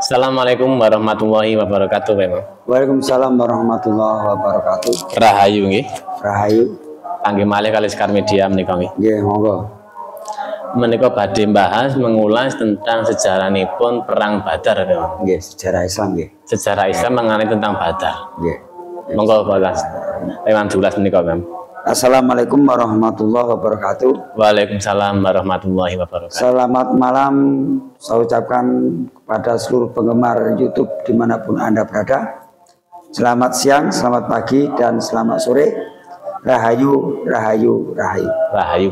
Assalamualaikum warahmatullahi wabarakatuh, Pak. Waalaikumsalam warahmatullahi wabarakatuh. Rahayu nggih. Rahayu. Panggih malih kali Sekar Media menika nggih. Nggih, monggo. Menika badhe bahas mengulas tentang sejarahipun perang Badar, Pak. Nggih, sejarah Islam nggih. Sejarah Islam mengenai tentang Badar. Nggih. Monggo bahas. Lewat jelas menika, Pak. Assalamualaikum warahmatullahi wabarakatuh. Waalaikumsalam warahmatullahi wabarakatuh. Selamat malam saya ucapkan kepada seluruh penggemar YouTube dimanapun Anda berada. Selamat siang, selamat pagi, dan selamat sore. Rahayu, rahayu, rahayu. Rahayu.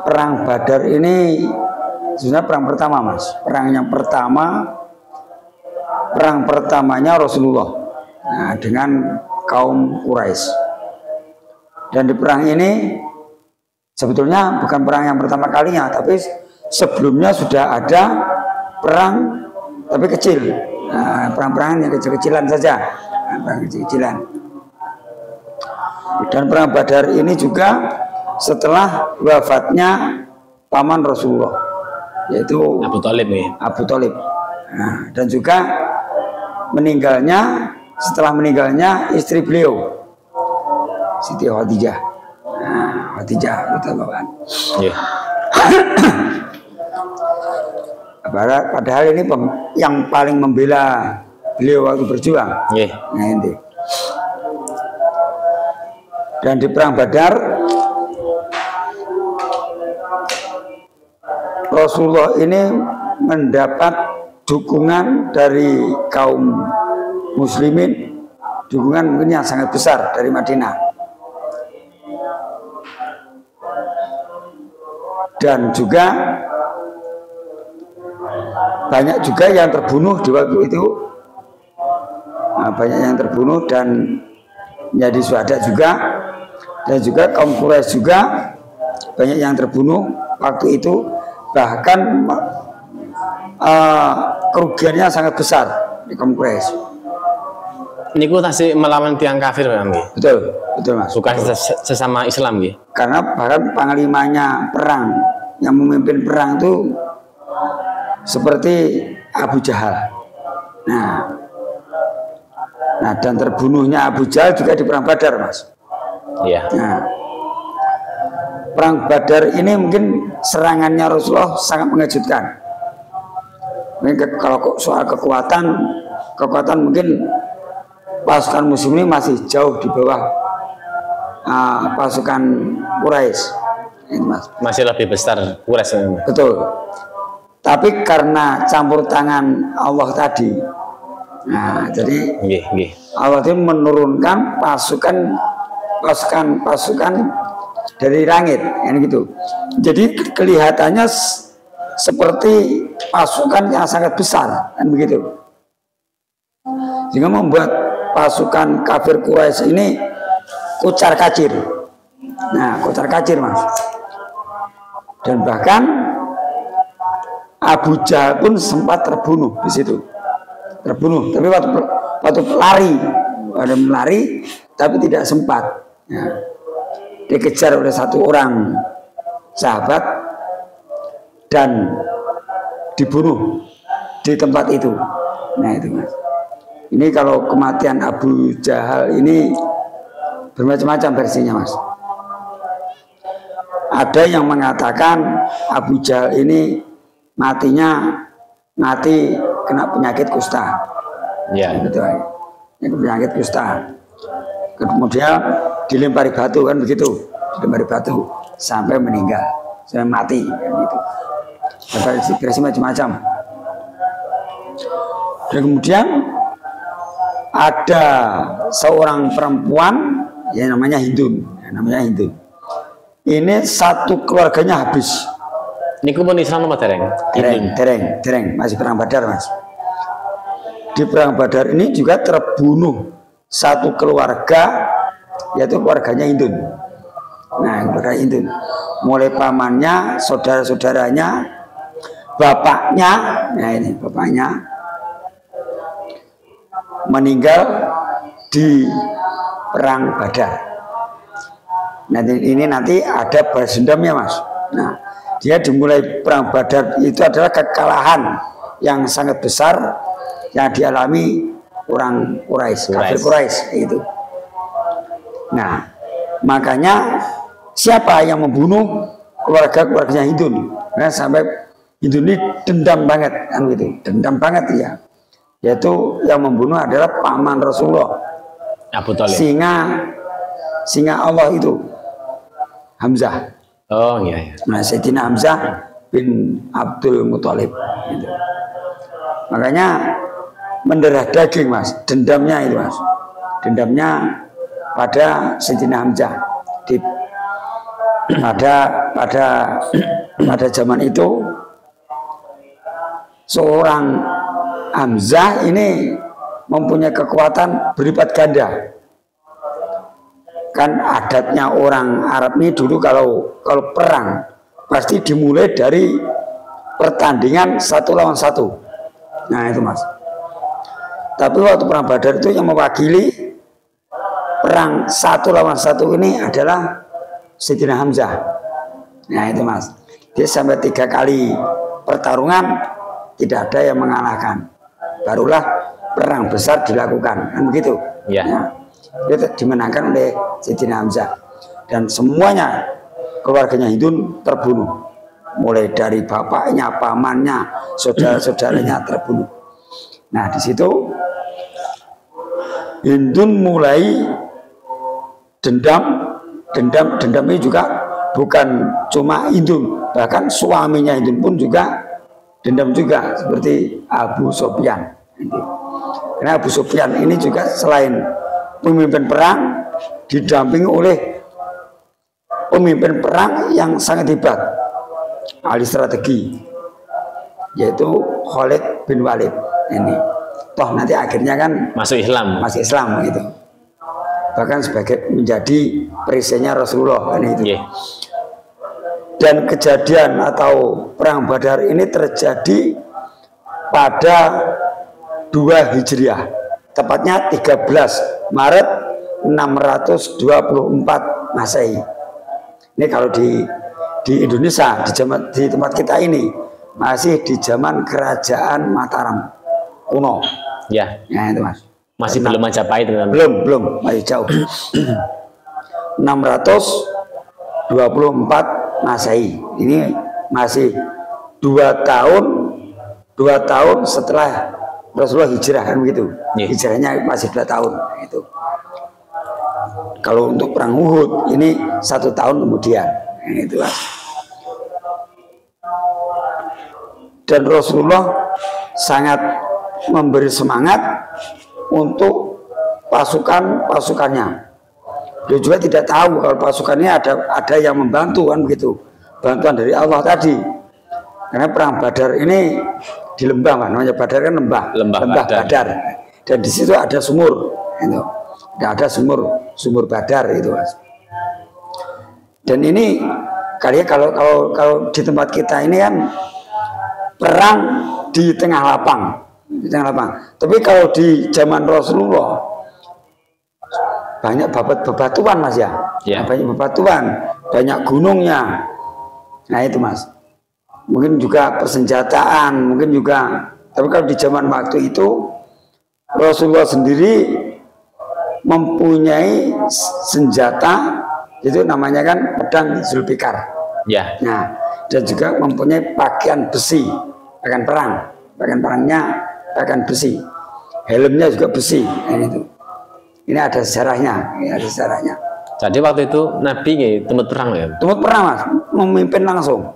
Perang Badar ini sebenarnya perang pertama, Mas. Perang yang pertama, perang pertamanya Rasulullah. Nah, dengan kaum Quraisy. Dan di perang ini sebetulnya bukan perang yang pertama kalinya, tapi sebelumnya sudah ada perang tapi kecil. Nah, perang-perangan yang kecil-kecilan saja. Nah, perang kecil-kecilan. Dan perang Badar ini juga setelah wafatnya paman Rasulullah, yaitu Abu Thalib nih. Abu Thalib. Nah, dan juga setelah meninggalnya istri beliau, Siti Khadijah. Nah, Khadijah radhiyallahu anha. Nggih. Padahal ini yang paling membela beliau waktu berjuang. Nggih. Nah, ini. Dan di perang Badar Rasulullah ini mendapat dukungan dari kaum muslimin, dukungan mungkin yang sangat besar dari Madinah. Dan juga banyak juga yang terbunuh di waktu itu. Nah, banyak yang terbunuh dan menjadi syuhada juga. Dan juga kaum Quraisy juga banyak yang terbunuh waktu itu. Bahkan kerugiannya sangat besar di kaum Quraisy. Niku tasih melawan tiang kafir, Pak. Betul, betul, Mas. Bukan sesama Islam nggih. Karena bahkan panglimanya perang, yang memimpin perang itu seperti Abu Jahal. Nah, dan terbunuhnya Abu Jahal juga di perang Badar, Mas. Iya. Nah, perang Badar ini mungkin serangannya Rasulullah sangat mengejutkan. Mungkin kalau soal kekuatan mungkin pasukan muslim ini masih jauh di bawah pasukan Quraisy. Masih lebih besar Quraisy. Betul. Tapi karena campur tangan Allah tadi, nah jadi Nggih. Allah itu menurunkan pasukan dari langit, yang gitu. Jadi kelihatannya seperti pasukan yang sangat besar, kan begitu. Sehingga membuat pasukan kafir Quraisy ini kocar kacir. Nah, kocar kacir, Mas. Dan bahkan Abu Jahal pun sempat terbunuh di situ. Terbunuh, tapi waktu lari, tapi tidak sempat. Nah, dikejar oleh satu orang sahabat dan dibunuh di tempat itu. Nah, itu, Mas. Ini kalau kematian Abu Jahal ini bermacam-macam versinya, Mas. Ada yang mengatakan Abu Jahal ini mati kena penyakit kusta. Iya. Betul. Penyakit kusta. Kemudian dilempari batu, kan begitu. Dilempari batu sampai meninggal, sampai mati, kan gitu. Versi macam-macam. Dan kemudian ada seorang perempuan yang namanya Hindun. Ini satu keluarganya habis. Niku pun Islam apa dereng? Dereng, masih perang Badar, Mas. Di perang Badar ini juga terbunuh satu keluarga, yaitu keluarganya Hindun. Nah, keluarga Hindun. Mulai pamannya, saudara-saudaranya, bapaknya, nah ini bapaknya meninggal di perang Badar. Nanti ada balas dendamnya, Mas. Nah, dia dimulai perang Badar itu adalah kekalahan yang sangat besar yang dialami orang Quraisy, kafir Quraisy itu. Nah, makanya siapa yang membunuh keluarganya Hindun? Nah, sampai Hindun ini dendam banget kan gitu, dendam banget ya. Yaitu yang membunuh adalah paman Rasulullah, Abu Thalib. Singa Allah itu Hamzah. Oh iya. Nah, Sayyidina Hamzah bin Abdul Muthalib gitu. Makanya mendarah daging mas, dendamnya itu mas, dendamnya pada Sayyidina Hamzah pada zaman itu seorang Hamzah ini mempunyai kekuatan berlipat ganda. Kan adatnya orang Arab ini dulu kalau perang pasti dimulai dari pertandingan 1 lawan 1. Nah itu mas. Tapi waktu perang Badar itu yang mewakili perang 1 lawan 1 ini adalah Sayyidina Hamzah. Nah itu mas. Dia sampai 3 kali pertarungan tidak ada yang mengalahkan. Barulah perang besar dilakukan. Kan begitu. Ya. Nah, dia dimenangkan oleh Sayyidina Hamzah. Dan semuanya keluarganya Hindun terbunuh. Mulai dari bapaknya, pamannya, saudara-saudaranya terbunuh. Nah di situ Hindun mulai dendam ini juga bukan cuma Hindun, bahkan suaminya Hindun pun juga dendam juga, seperti Abu Sufyan. Karena Abu Sufyan ini juga selain pemimpin perang didampingi oleh pemimpin perang yang sangat hebat, ahli strategi, yaitu Khalid bin Walid ini. Toh nanti akhirnya kan masuk Islam gitu. Bahkan sebagai menjadi perisainya Rasulullah kan itu. Yeah. Dan kejadian atau perang Badar ini terjadi pada 2 Hijriah, tepatnya 13 Maret 624 Masehi. Ini kalau di Indonesia, di tempat kita ini masih di zaman kerajaan Mataram kuno. Ya. Nah itu mas. Masih belum Majapahit kan? Belum, masih jauh. 624 Masehi. Ini masih 2 tahun setelah Rasulullah hijrah kan begitu. Yeah. Hijrahnya masih 2 tahun itu. Kalau untuk perang Uhud ini 1 tahun kemudian. Nah, itu mas. Dan Rasulullah sangat memberi semangat untuk pasukannya. Dia juga tidak tahu kalau pasukannya ada yang membantu kan begitu, bantuan dari Allah tadi. Karena perang Badar ini di lembah, namanya Badar kan lembah Badar. Dan di situ ada sumur, itu. Ada sumur Badar itu mas. Dan ini kalau di tempat kita ini kan perang di tengah lapang. Tapi kalau di zaman Rasulullah banyak bebatuan mas ya. Banyak bebatuan, banyak gunungnya. Nah itu mas. Mungkin juga persenjataan, mungkin juga. Tapi kalau di zaman waktu itu Rasulullah sendiri mempunyai senjata, itu namanya kan pedang Zulfikar. Ya. Nah, dan juga mempunyai pakaian besi, pakaian perang. Pakaian perangnya pakaian besi, helmnya juga besi. Ini ada sejarahnya, Jadi waktu itu Nabi tempat perang ya? Tempat perang mas, memimpin langsung.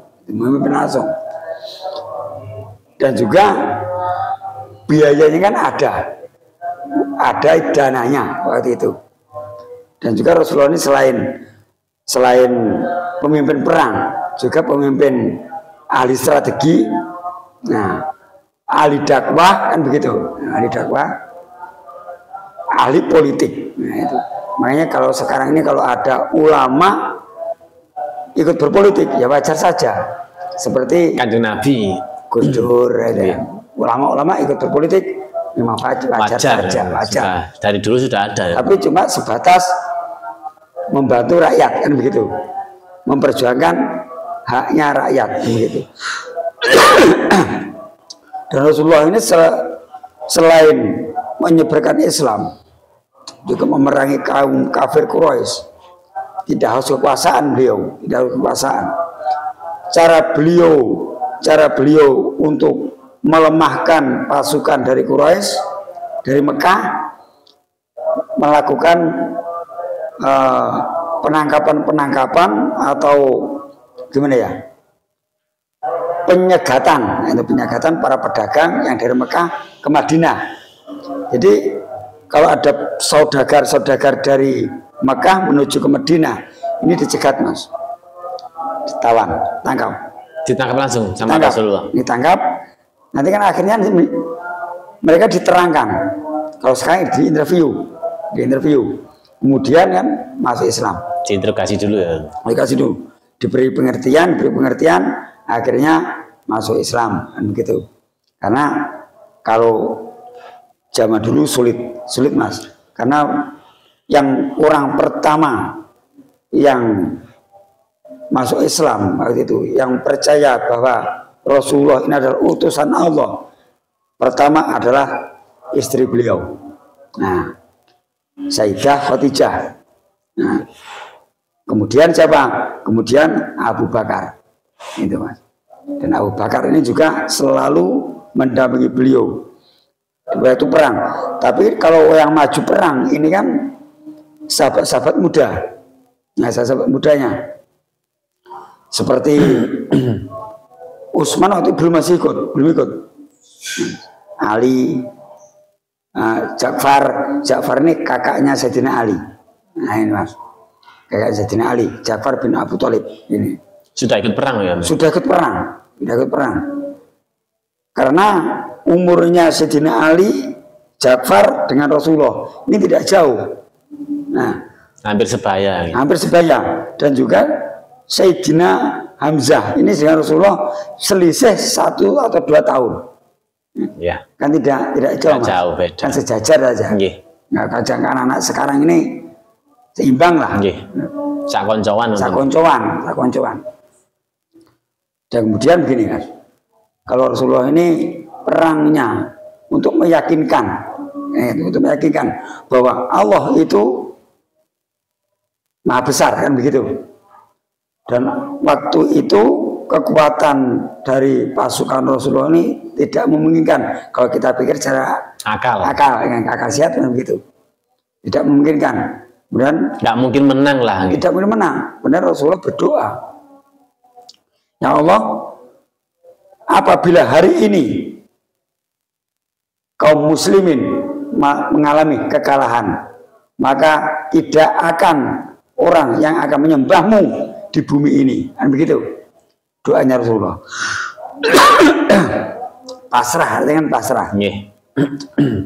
Dan juga biayanya kan ada dananya waktu itu. Dan juga Rasulullah ini selain pemimpin perang, juga pemimpin ahli strategi. Nah, ahli dakwah kan begitu, ahli politik. Nah, itu. Makanya kalau sekarang ini kalau ada ulama ikut berpolitik ya wajar saja, seperti Kanjeng Nabi, Gus Dur, ulama-ulama ikut berpolitik memang wajar saja. Dari dulu sudah ada. Tapi cuma sebatas membantu rakyat kan begitu, memperjuangkan haknya rakyat begitu. Dan Rasulullah ini selain menyebarkan Islam juga memerangi kaum kafir Quraisy. Tidak harus kekuasaan beliau, tidak harus kekuasaan. Cara beliau untuk melemahkan pasukan dari Quraisy, dari Mekah, melakukan penangkapan atau gimana ya, penyegatan para pedagang yang dari Mekah ke Madinah. Jadi kalau ada saudagar dari Mekah menuju ke Madinah, ini dicegat Mas, ditangkap langsung sama Rasulullah. Ditangkap, nanti kan akhirnya mereka diterangkan. Kalau sekarang di interview, kemudian kan masuk Islam. Diinterogasi dulu ya. Diberi pengertian, akhirnya masuk Islam, kan begitu. Karena kalau zaman dulu sulit Mas, karena yang orang pertama yang masuk Islam waktu itu, yang percaya bahwa Rasulullah ini adalah utusan Allah, pertama adalah istri beliau, Sayyidah Khadijah. Kemudian siapa? Kemudian Abu Bakar, itu Mas. Dan Abu Bakar ini juga selalu mendampingi beliau waktu perang. Tapi kalau yang maju perang ini kan sahabat-sahabat muda, sahabat mudanya, seperti Utsman waktu belum ikut. Ali, Ja'far ini kakaknya Sayyidina Ali. Nah ini Mas, kakak Sayyidina Ali, Ja'far bin Abu Thalib ini. Sudah ikut perang ya? Sudah ikut perang. Karena umurnya Sayyidina Ali, Ja'far dengan Rasulullah ini tidak jauh. Hampir sebaya. Dan juga Sayyidina Hamzah ini dengan Rasulullah selisih 1 atau 2 tahun. Ya. Kan tidak jauh, jauh beda. Kan sejajar aja. Nggak kajang kan anak sekarang ini seimbang lah. Sakoncoan. Dan kemudian begini Mas, kalau Rasulullah ini perangnya untuk meyakinkan bahwa Allah itu Maha Besar, kan begitu. Dan waktu itu kekuatan dari pasukan Rasulullah ini tidak memungkinkan. Kalau kita pikir secara akal sehat, kan begitu, tidak memungkinkan. Kemudian tidak mungkin menang lah. Tidak mungkin menang. Benar, Rasulullah berdoa, ya Allah, apabila hari ini kaum muslimin mengalami kekalahan, maka tidak akan orang yang akan menyembahmu di bumi ini, kan begitu doanya Rasulullah. Pasrah, artinya pasrah.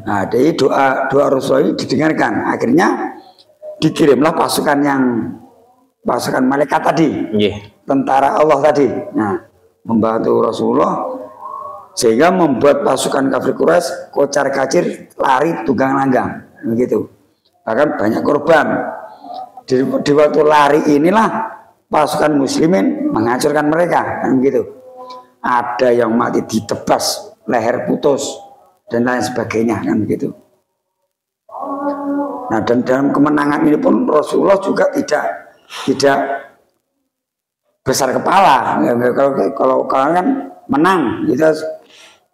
Nah, dari doa Rasulullah ini didengarkan, akhirnya dikirimlah pasukan malaikat tadi, tentara Allah tadi. Nah, membantu Rasulullah sehingga membuat pasukan kafir Quraisy kocar-kacir, lari tunggang langgang, begitu. Bahkan banyak korban. Di waktu lari inilah pasukan muslimin menghancurkan mereka, kan begitu. Ada yang mati ditebas, leher putus dan lain sebagainya, kan begitu. Nah, dan dalam kemenangan ini pun Rasulullah juga tidak besar kepala. Kalau kan menang, kita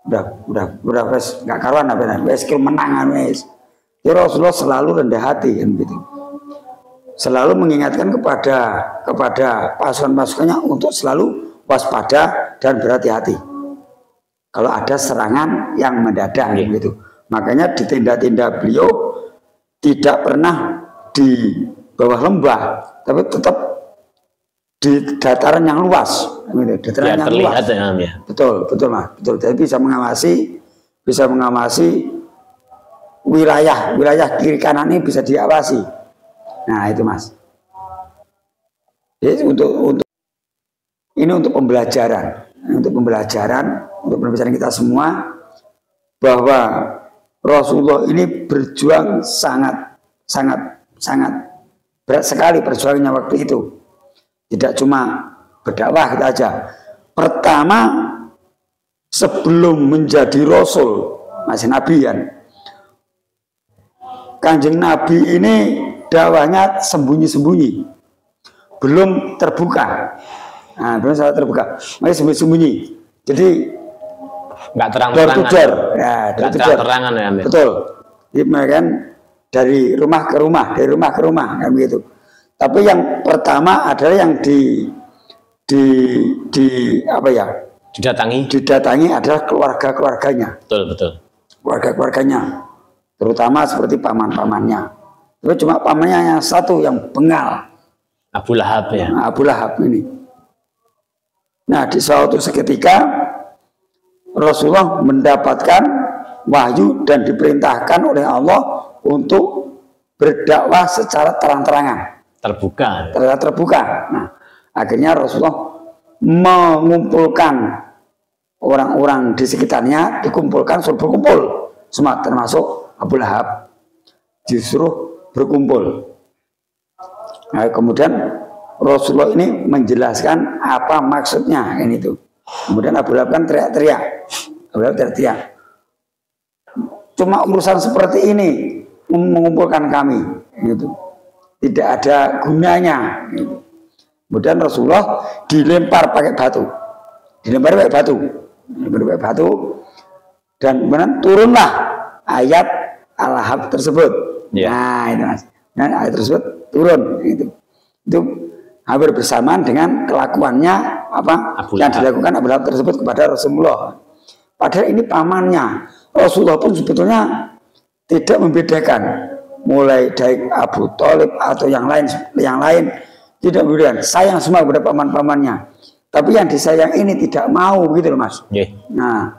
udah nggak karuan apa skill menangan wes. Ya, Rasulullah selalu rendah hati, kan begitu. Selalu mengingatkan kepada pasukan-pasukannya untuk selalu waspada dan berhati-hati kalau ada serangan yang mendadak, gitu. Makanya di tenda-tenda beliau tidak pernah di bawah lembah, tapi tetap di dataran yang luas, gitu. Dataran yang luas. Ya. Betul Mas, betul. Jadi bisa mengawasi wilayah kiri kanan ini bisa diawasi. Nah itu Mas. Jadi untuk pembelajaran, untuk pembelajaran kita semua bahwa Rasulullah ini berjuang sangat berat sekali perjuangannya waktu itu. Tidak cuma berdakwah kita aja. Pertama sebelum menjadi rasul, masih nabi kan. Kanjeng Nabi ini dakwahnya sembunyi-sembunyi, belum terbuka. Nah, belum sangat terbuka, masih sembunyi-sembunyi. Jadi nggak terang-terangan. Ya, nggak terang-terangan ya, Amir. Betul. Jadi kan dari rumah ke rumah, kan begitu. Tapi yang pertama adalah yang apa ya? Didatangi adalah keluarga-keluarganya. Betul. Keluarga-keluarganya, terutama seperti paman-pamannya. Tapi cuma pamannya yang satu yang bengal. Abu Lahab ya. Abu Lahab ini. Nah, di suatu seketika Rasulullah mendapatkan wahyu dan diperintahkan oleh Allah untuk berdakwah secara terang-terangan. Terbuka. Nah, akhirnya Rasulullah mengumpulkan orang-orang di sekitarnya, suruh berkumpul semua, termasuk Abu Lahab, disuruh berkumpul. Nah, kemudian Rasulullah ini menjelaskan apa maksudnya ini tuh. Kemudian Abu Lahab kan teriak-teriak. Cuma urusan seperti ini mengumpulkan kami, gitu. Tidak ada gunanya. Gitu. Kemudian Rasulullah dilempar pakai batu, dan kemudian turunlah ayat Al-Lahab tersebut. Nah, itu mas. Dan ayat tersebut turun. Itu hampir bersamaan dengan kelakuannya yang dilakukan Abu Lahab tersebut kepada Rasulullah. Padahal ini pamannya. Rasulullah pun sebetulnya tidak membedakan, mulai dari Abu Thalib atau yang lain tidak membedakan. Sayang semua kepada paman-pamannya. Tapi yang disayang ini tidak mau, gitu loh mas. Nah,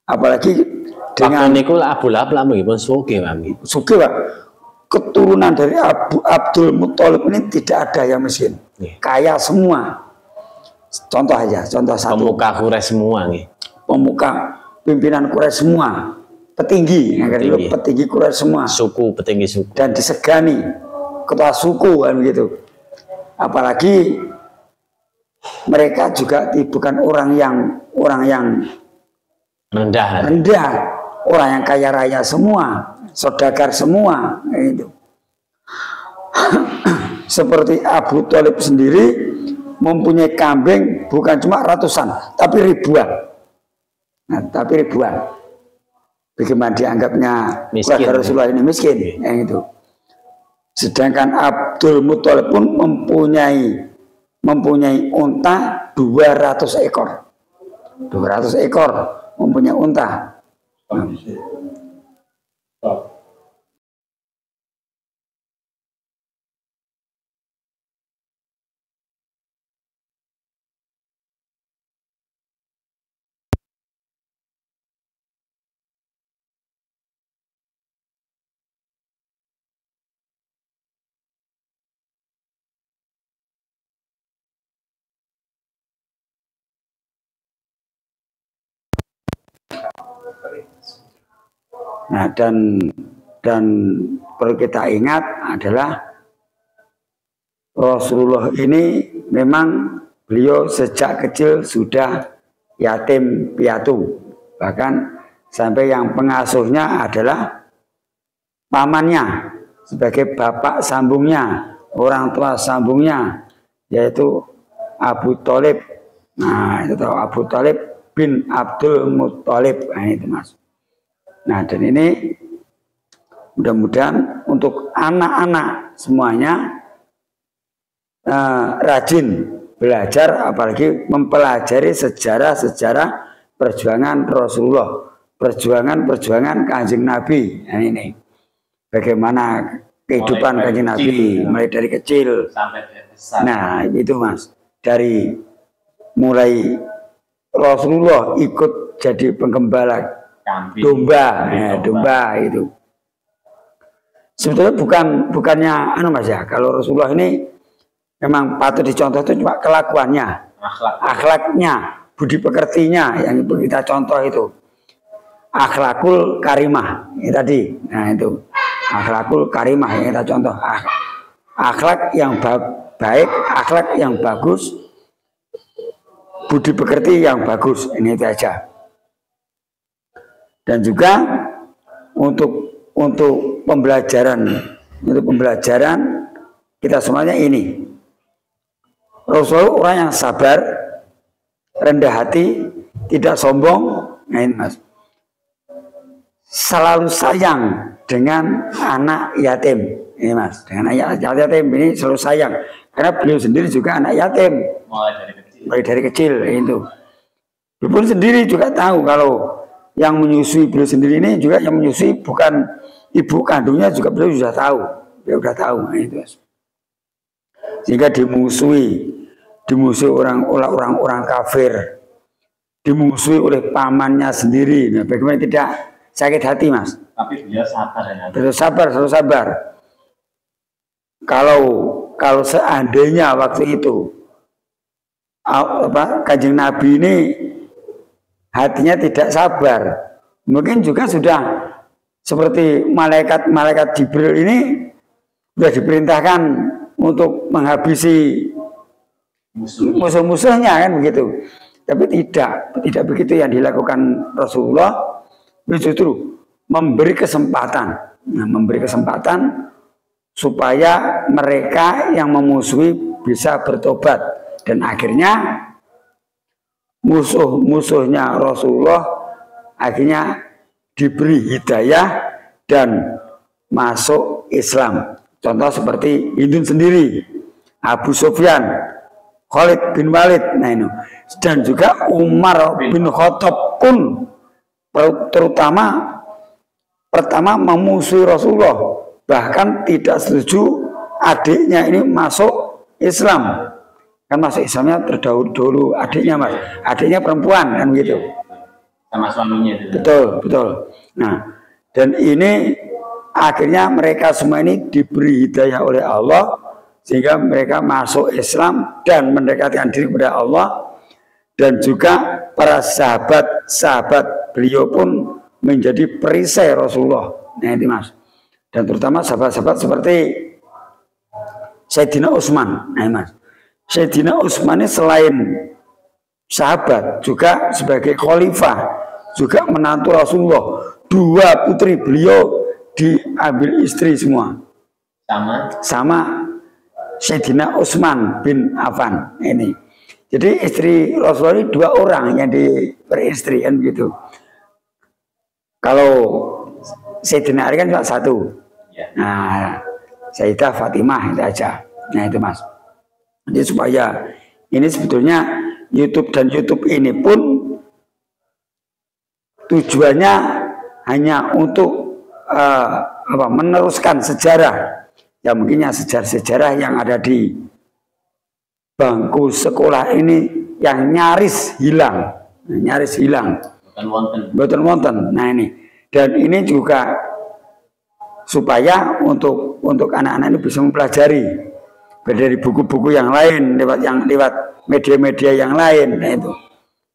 apalagi dengan Abu Lahab pun sugih, Pak. Keturunan dari Abdul Muthalib ini tidak ada yang miskin, kaya semua. Contoh satu. Pemuka Quraisy semua nih. Pemuka pimpinan Quraisy semua, petinggi Quraisy semua. Petinggi suku. Dan disegani ketua suku kan begitu. Apalagi mereka juga bukan orang yang rendah, orang yang kaya raya semua, saudagar semua, itu. Seperti Abu Thalib sendiri mempunyai kambing bukan cuma ratusan, tapi ribuan. Bagaimana dianggapnya keluarga Rasulullah ini miskin, yang itu. Sedangkan Abdul Muthalib pun mempunyai unta 200 ekor. 200 ekor mempunyai unta. Nah, dan perlu kita ingat adalah Rasulullah ini memang beliau sejak kecil sudah yatim piatu, bahkan sampai yang pengasuhnya adalah pamannya sebagai bapak sambungnya, orang tua sambungnya, yaitu Abu Thalib. Nah, itu tahu, Abu Thalib bin Abdul Muthalib. Nah, itu mas. Nah, dan ini mudah-mudahan untuk anak-anak semuanya rajin belajar, apalagi mempelajari sejarah-sejarah perjuangan Rasulullah, perjuangan Kanjeng Nabi. Nah, ini bagaimana kehidupan Kanjeng Nabi mulai dari kecil sampai besar. Nah, itu mas, dari mulai Rasulullah ikut jadi penggembala domba, domba itu. Sebetulnya bukannya mas ya, kalau Rasulullah ini memang patut dicontoh itu cuma kelakuannya, akhlaknya, budi pekertinya yang kita contoh itu. Akhlakul karimah ini tadi. Nah, itu akhlakul karimah yang kita contoh. Akhlak yang baik, akhlak yang bagus budi pekerti yang bagus, ini itu aja. Dan juga untuk pembelajaran kita semuanya ini, Rasulullah orang yang sabar, rendah hati, tidak sombong. Nah ini Mas, selalu sayang dengan anak yatim. Ini Mas, dengan anak yatim ini selalu sayang, karena beliau sendiri juga anak yatim mulai dari kecil itu. Beliau pun sendiri juga tahu kalau yang menyusui beliau sendiri ini juga yang menyusui bukan ibu kandungnya, juga beliau sudah tahu. Beliau sudah tahu. Nah itu Mas. Sehingga dimusuhi orang kafir, dimusuhi oleh pamannya sendiri. Nah, bagaimana tidak sakit hati Mas? Tapi beliau sabar ya. Beliau sabar, selalu sabar. Kalau seandainya waktu itu Kanjeng Nabi ini hatinya tidak sabar, mungkin juga sudah seperti malaikat Jibril ini sudah diperintahkan untuk menghabisi musuh-musuhnya kan begitu. Tapi tidak begitu yang dilakukan Rasulullah. Justru memberi kesempatan, supaya mereka yang memusuhi bisa bertobat, dan akhirnya musuh-musuhnya Rasulullah akhirnya diberi hidayah dan masuk Islam. Contoh seperti Hindun sendiri, Abu Sufyan, Khalid bin Walid, nah ini, dan juga Umar bin Khattab pun terutama pertama memusuhi Rasulullah, bahkan tidak setuju adiknya ini masuk Islam. Kan masuk Islamnya terdahulu adiknya Mas, adiknya perempuan kan gitu. Sama suaminya itu. Betul. Nah, dan ini akhirnya mereka semua ini diberi hidayah oleh Allah, sehingga mereka masuk Islam dan mendekatkan diri kepada Allah. Dan juga para sahabat beliau pun menjadi perisai Rasulullah. Nah ini Mas. Dan terutama sahabat-sahabat seperti Sayyidina Utsman. Nah Mas, Sayyidina Utsman ini selain sahabat juga sebagai khalifah, juga menantu Rasulullah. 2 putri beliau diambil istri semua. Sama Sayyidina Utsman bin Affan ini. Jadi istri Rasulullah ini 2 orang yang diperistri kan begitu. Kalau Sayyidina Ali kan cuma 1. Nah, Sayyidah Fatimah itu aja. Nah itu Mas. Jadi supaya ini sebetulnya YouTube ini pun tujuannya hanya untuk meneruskan sejarah, ya mungkinnya sejarah-sejarah yang ada di bangku sekolah ini yang nyaris hilang, Boten wonten. Nah ini, dan ini juga supaya untuk anak-anak ini bisa mempelajari dari buku-buku yang lain, lewat media-media yang lain. Nah itu,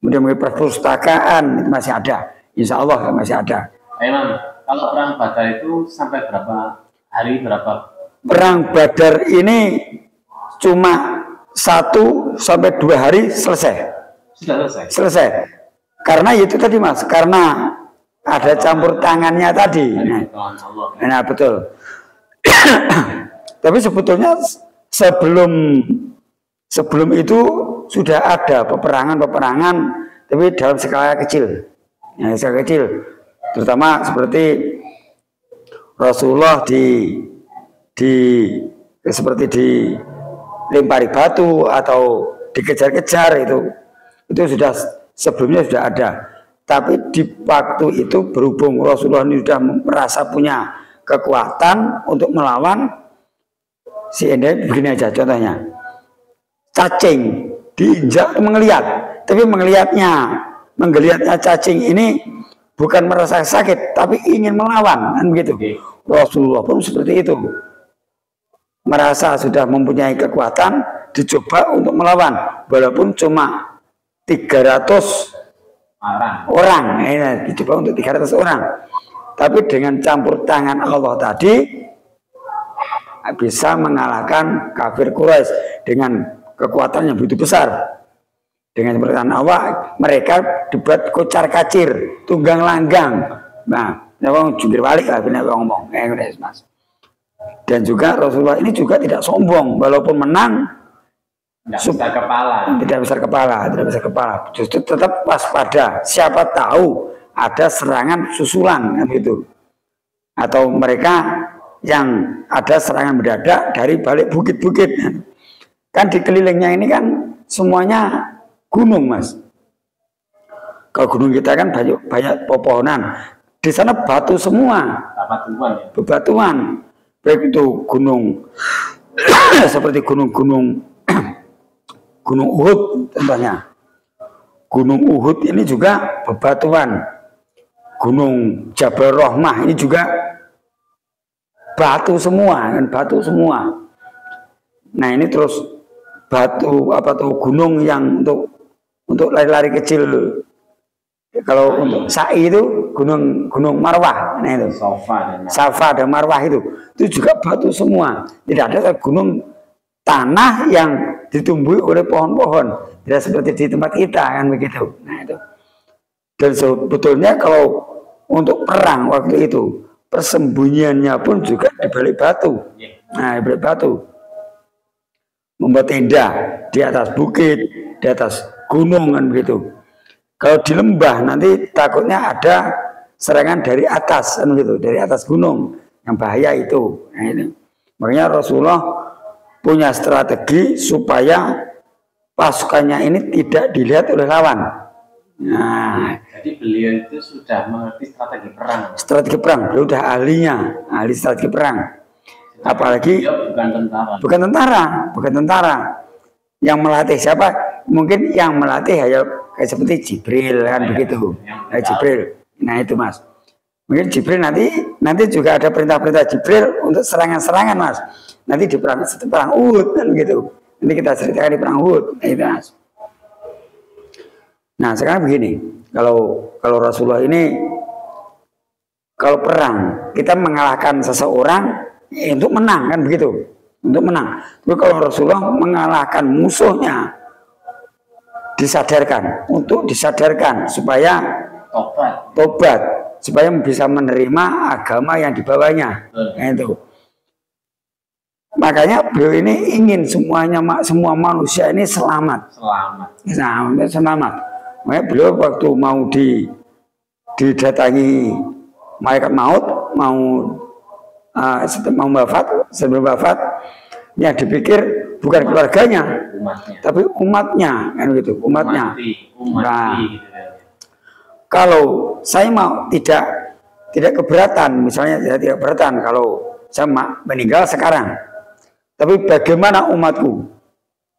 kemudian perpustakaan itu masih ada, insya Allah masih ada. Imam, kalau perang Badar itu sampai berapa hari, Perang Badar ini cuma 1 sampai 2 hari selesai. Sudah selesai. Karena itu tadi Mas, karena ada campur tangannya tadi. Nah betul. Tapi sebetulnya sebelum itu sudah ada peperangan, tapi dalam skala kecil. Ya, skala kecil. Terutama seperti Rasulullah seperti dilempari batu atau dikejar-kejar, itu sudah sebelumnya sudah ada. Tapi di waktu itu berhubung Rasulullah ini sudah merasa punya kekuatan untuk melawan, si Ende begini aja contohnya, cacing diinjak menggeliat, tapi menggeliatnya cacing ini bukan merasa sakit, tapi ingin melawan, kan begitu. Rasulullah pun seperti itu, merasa sudah mempunyai kekuatan, dicoba untuk melawan, walaupun cuma 300 orang, dicoba untuk 300 orang, tapi dengan campur tangan Allah tadi bisa mengalahkan kafir Quraisy dengan kekuatan yang begitu besar. Dengan perkataan Allah mereka dibuat kocar kacir, tunggang langgang. Nah, wong jungkir balik lah benar ngomong. Mas. Dan juga Rasulullah ini juga tidak sombong, walaupun menang tidak besar kepala, justru tetap waspada. Siapa tahu ada serangan susulan kan gitu, atau mereka yang ada serangan mendadak dari balik bukit-bukit. Kan di kelilingnya ini kan semuanya gunung, Mas. Kalau gunung kita kan banyak pepohonan, di sana batu semua, bebatuan, baik itu gunung seperti gunung-gunung Gunung Uhud contohnya. Gunung Uhud ini juga bebatuan. Gunung Jabal Rahmah ini juga batu semua, kan batu semua. Nah ini terus batu apa tuh gunung yang untuk lari-lari kecil. Kalau untuk sa'i itu gunung Marwah, nah itu Safa dan Marwah itu juga batu semua. Tidak ada gunung tanah yang ditumbuhi oleh pohon-pohon, tidak seperti di tempat kita kan begitu. Nah itu. Dan sebetulnya kalau untuk perang waktu itu persembunyiannya pun juga di balik batu. Nah di balik batu, membuat tenda di atas bukit, di atas gunung kan begitu. Kalau di lembah nanti takutnya ada serangan dari atas kan begitu, dari atas gunung yang bahaya itu. Nah, ini. Makanya Rasulullah punya strategi supaya pasukannya ini tidak dilihat oleh lawan. Nah, jadi beliau itu sudah mengerti strategi perang. Strategi perang, beliau sudah ahli strategi perang. Apalagi bukan tentara. Yang melatih siapa? Mungkin yang melatih hanya kayak seperti Jibril kan begitu. Jibril. Nah itu Mas. Mungkin Jibril nanti juga ada perintah-perintah Jibril untuk serangan-serangan Mas. Nanti di perang Uhud kan gitu. Nanti kita ceritakan di perang Uhud. Nah, itu Mas. Nah sekarang begini, kalau Rasulullah ini kalau perang kita mengalahkan seseorang untuk menang kan begitu, untuk menang. Tapi kalau Rasulullah mengalahkan musuhnya disadarkan supaya tobat, supaya bisa menerima agama yang dibawanya. Nah, itu. Makanya beliau ini ingin semua manusia ini selamat. Selamat. Makanya beliau waktu mau didatangi malaikat maut, mau sebelum wafat, yang dipikir bukan keluarganya, tapi umatnya, kan gitu, umatnya. Nah, kalau saya mau tidak keberatan, misalnya tidak keberatan kalau saya meninggal sekarang, tapi bagaimana umatku,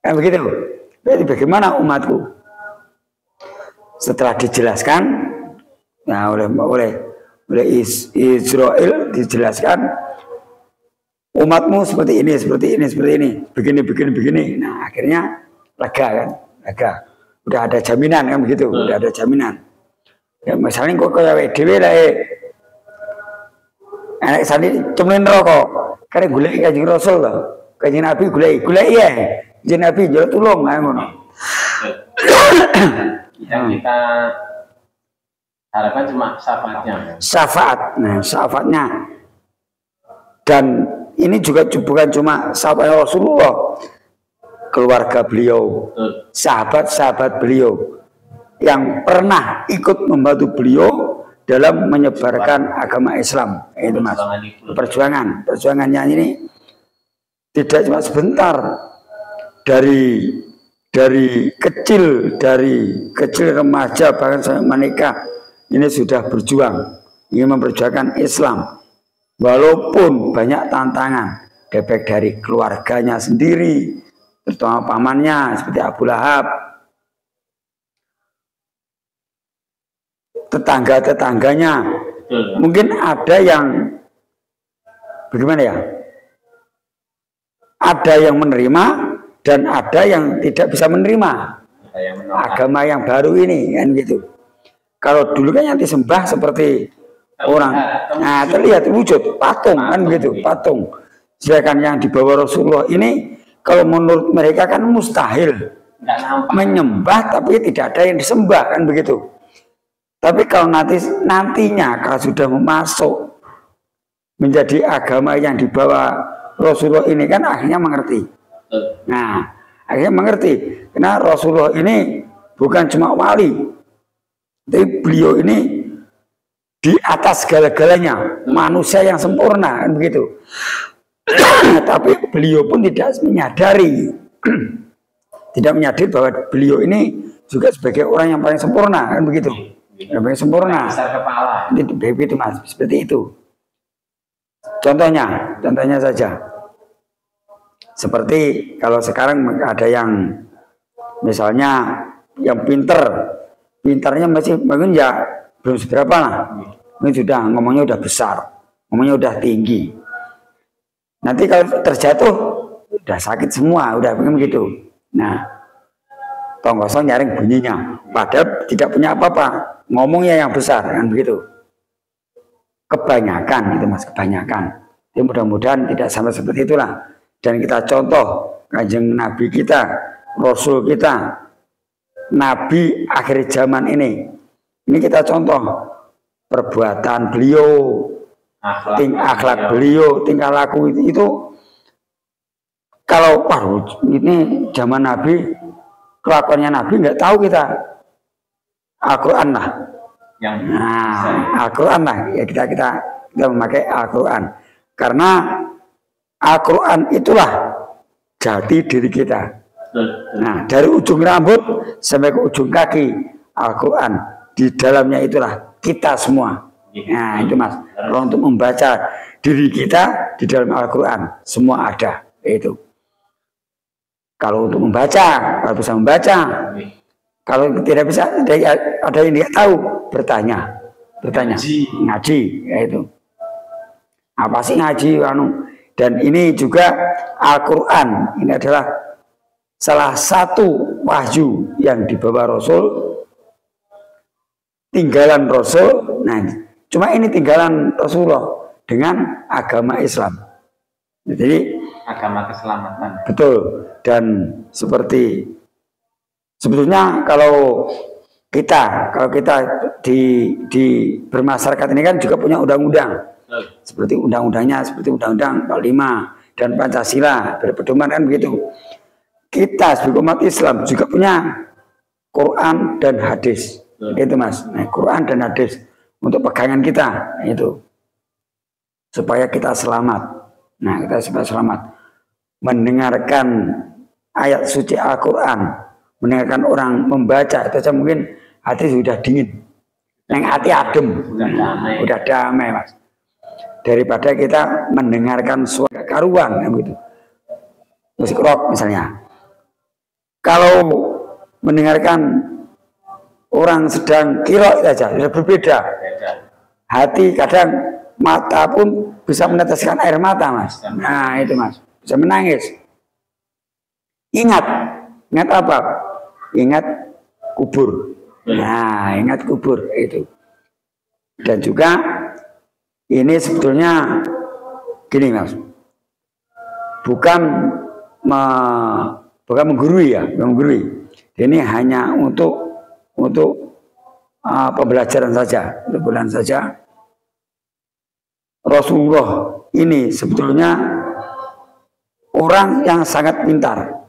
kan begitu? Berarti bagaimana umatku? Setelah dijelaskan, nah oleh Israel dijelaskan, umatmu seperti ini, begini. Nah akhirnya lega. Udah ada jaminan kan begitu, udah ada jaminan. Ya misalnya kok kayak dhewe lah, anak sani cuman rokok, karena gulai Kanjeng Rasul loh, Kanjeng Nabi gulai ya, Kanjeng Nabi jual tulung, ngono. Yang kita harapkan cuma syafaatnya. Syafaatnya. Dan ini juga bukan cuma sahabat Rasulullah, keluarga beliau, sahabat-sahabat beliau yang pernah ikut membantu beliau dalam menyebarkan agama Islam. Itu Mas. Perjuangannya ini tidak cuma sebentar, dari kecil remaja bahkan sampai menikah ini sudah berjuang, ingin memperjuangkan Islam. Walaupun banyak tantangan, baik dari keluarganya sendiri, terutama pamannya seperti Abu Lahab, tetangga-tetangganya, mungkin ada yang bagaimana ya? Ada yang menerima dan ada yang tidak bisa menerima agama yang baru ini, kan gitu. Kalau dulu kan yang disembah seperti orang, nah terlihat wujud patung kan begitu, patung. Sedangkan yang dibawa Rasulullah ini kalau menurut mereka kan mustahil, menyembah tapi tidak ada yang disembah, kan begitu. Tapi kalau nantinya kalau sudah masuk menjadi agama yang dibawa Rasulullah ini, kan akhirnya mengerti. Nah, akhirnya mengerti karena Rasulullah ini bukan cuma wali, tapi beliau ini di atas segala-galanya, manusia yang sempurna, kan begitu. Tapi beliau pun tidak menyadari bahwa beliau ini juga sebagai orang yang paling sempurna, kan begitu. Yang paling sempurna. Itu Mas, seperti itu. Contohnya saja. Seperti kalau sekarang ada yang misalnya yang pintarnya masih mungkin ya belum seberapa lah. Ini sudah ngomongnya udah besar, ngomongnya udah tinggi. Nanti kalau terjatuh udah sakit semua, udah begitu. Nah, tong kosong nyaring bunyinya, padahal tidak punya apa-apa, ngomongnya yang besar, kan begitu. Kebanyakan gitu Mas, kebanyakan. Ya, mudah-mudahan tidak sampai seperti itulah. Dan kita contoh Kanjeng Nabi kita, Rasul kita, Nabi akhir zaman ini. Ini kita contoh perbuatan beliau, akhlak beliau, tingkah laku itu kalau ini zaman Nabi, kelakuannya Nabi nggak tahu kita. Al-Quran lah. Al-Quran lah ya, kita memakai Al-Quran karena Al-Quran itulah jati diri kita. Nah, dari ujung rambut sampai ke ujung kaki Al-Quran, di dalamnya itulah kita semua. Nah, itu Mas, kalau untuk membaca diri kita di dalam Al-Quran semua ada itu. Kalau untuk membaca, kalau bisa membaca, kalau tidak bisa ada yang tidak tahu, bertanya, ngaji, yaitu apa sih ngaji, dan ini juga Al-Quran, ini adalah salah satu wahyu yang dibawa Rasul, tinggalan Rasul. Nah, cuma ini tinggalan Rasulullah dengan agama Islam. Jadi agama keselamatan. Betul. Dan seperti sebetulnya kalau kita di bermasyarakat ini kan juga punya undang-undang. Seperti undang-undangnya, seperti Undang-Undang 45 dan Pancasila berpedoman, kan begitu. Kita sebagai umat Islam juga punya Quran dan hadis. Itu Mas. Nah, Quran dan hadis untuk pegangan kita itu. Supaya kita selamat. Nah, kita supaya selamat. Mendengarkan ayat suci Al-Quran, mendengarkan orang membaca, itu saja mungkin hati sudah dingin. Yang hati adem. Udah damai Mas. Daripada kita mendengarkan suara karuan gitu. Musik rock misalnya. Kalau mendengarkan orang sedang kirok saja sudah berbeda. Hati kadang mata pun bisa meneteskan air mata Mas. Nah itu Mas, bisa menangis. Ingat apa? Ingat kubur. Nah ingat kubur itu. Dan juga ini sebetulnya gini Mas, bukan menggurui ya, menggurui. Ini hanya untuk pembelajaran saja, pembelajaran saja. Rasulullah ini sebetulnya orang yang sangat pintar,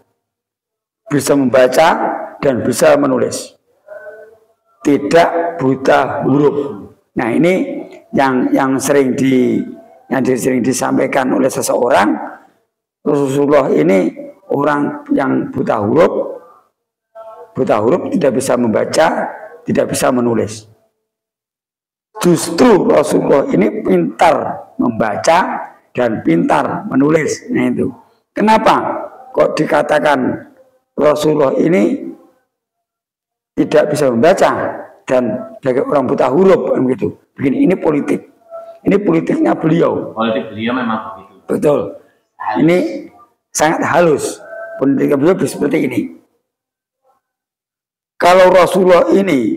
bisa membaca dan bisa menulis, tidak buta huruf. Nah ini yang sering disampaikan oleh seseorang, Rasulullah ini orang yang buta huruf tidak bisa membaca, tidak bisa menulis. Justru Rasulullah ini pintar membaca dan pintar menulis. Nah itu. Kenapa kok dikatakan Rasulullah ini tidak bisa membaca dan sebagai orang buta huruf begitu? Begini, ini politik. Ini politiknya beliau. Politik beliau memang begitu. Betul. Ini sangat halus. Politik beliau seperti ini. Kalau Rasulullah ini,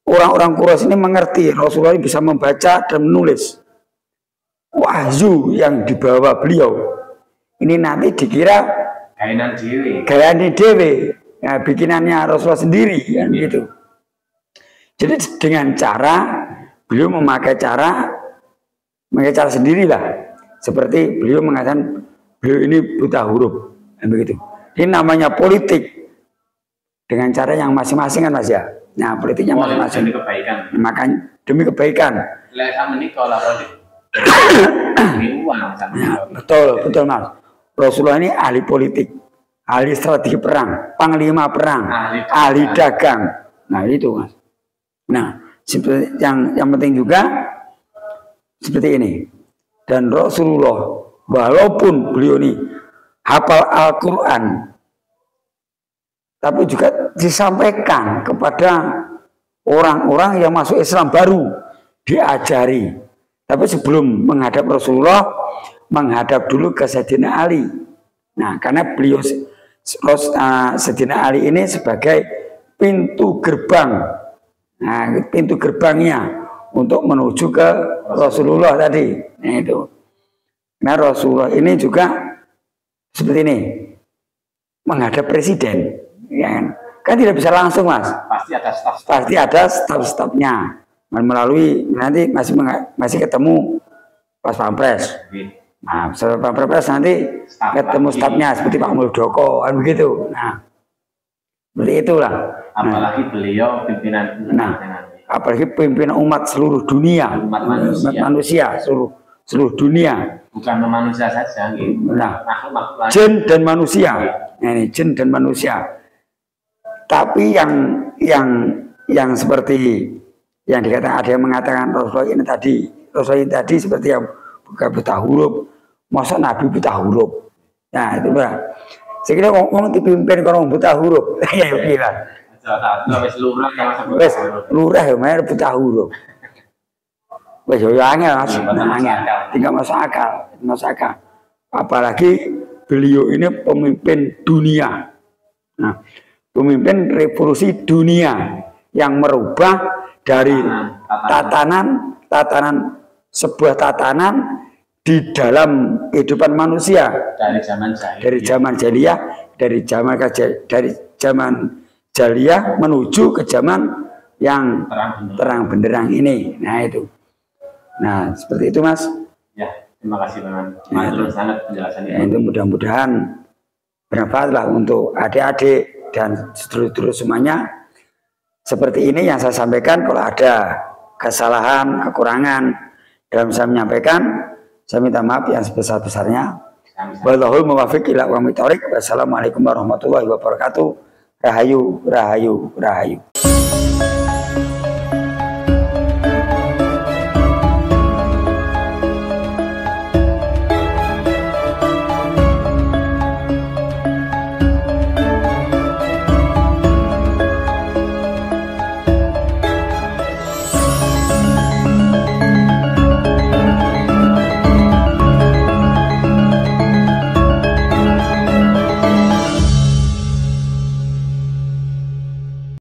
orang-orang Quraisy ini mengerti Rasulullah ini bisa membaca dan menulis. Wahyu yang dibawa beliau ini nanti dikira gayaan dewe. ya, bikinannya Rasulullah sendiri kan gitu. Jadi dengan cara beliau memakai cara sendirilah. Seperti beliau mengatakan beliau ini buta huruf, kan begitu. Ini namanya politik dengan cara yang masing-masing kan Mas ya. Nah politiknya masing-masing. Demi kebaikan. Makanya demi kebaikan. Betul Mas. Rasulullah ini ahli politik, ahli strategi perang, panglima perang, ahli dagang. Nah itu Mas. Nah seperti yang penting juga seperti ini. Dan Rasulullah walaupun beliau ini hafal Al-Quran, tapi juga disampaikan kepada orang-orang yang masuk Islam baru, diajari. Tapi sebelum menghadap Rasulullah, menghadap dulu ke Sayyidina Ali. Nah, karena beliau Sayyidina Ali ini sebagai pintu gerbang. Nah, pintu gerbangnya untuk menuju ke Rasulullah tadi. Nah, itu. Nah, Rasulullah ini juga seperti ini. Menghadap presiden. Ya, kan tidak bisa langsung Mas. Pasti ada staf-stafnya. Melalui nanti masih ketemu Pas Pampres. Nah, setelah Pampres nanti ketemu stafnya seperti Pak Muldoko kan begitu. Nah, seperti itulah. Apalagi beliau pimpinan. Nah, apalagi pimpinan umat seluruh dunia, umat manusia seluruh dunia. Bukan manusia saja, gitu. Nah, jin dan manusia. Nah, ini jin dan manusia. Tapi yang seperti yang dikatakan, ada yang mengatakan Rasulullah ini tadi seperti yang bukan buta huruf, masa Nabi buta huruf. Nah itu lah. Saya kira ngomong dipimpin orang buta huruf. Ya bilang. Wes lurah ya main buta huruf. Wes yo angel Mas, angel. Tidak masuk akal. Apalagi beliau ini pemimpin dunia. Nah, pemimpin revolusi dunia yang merubah dari sebuah tatanan di dalam kehidupan manusia dari zaman jahiliyah menuju ke zaman yang terang benderang ini. Nah itu. Nah seperti itu Mas. Ya, terima kasih Bang. Sangat penjelasannya. Ya, itu mudah-mudahan bermanfaatlah untuk adik-adik dan sedulur-sedulur semuanya. Seperti ini yang saya sampaikan. Kalau ada kesalahan, kekurangan dalam saya menyampaikan, saya minta maaf yang sebesar-besarnya. Wallahul muwaffiq ila aqwamit thoriq. Wassalamualaikum warahmatullahi wabarakatuh. Rahayu.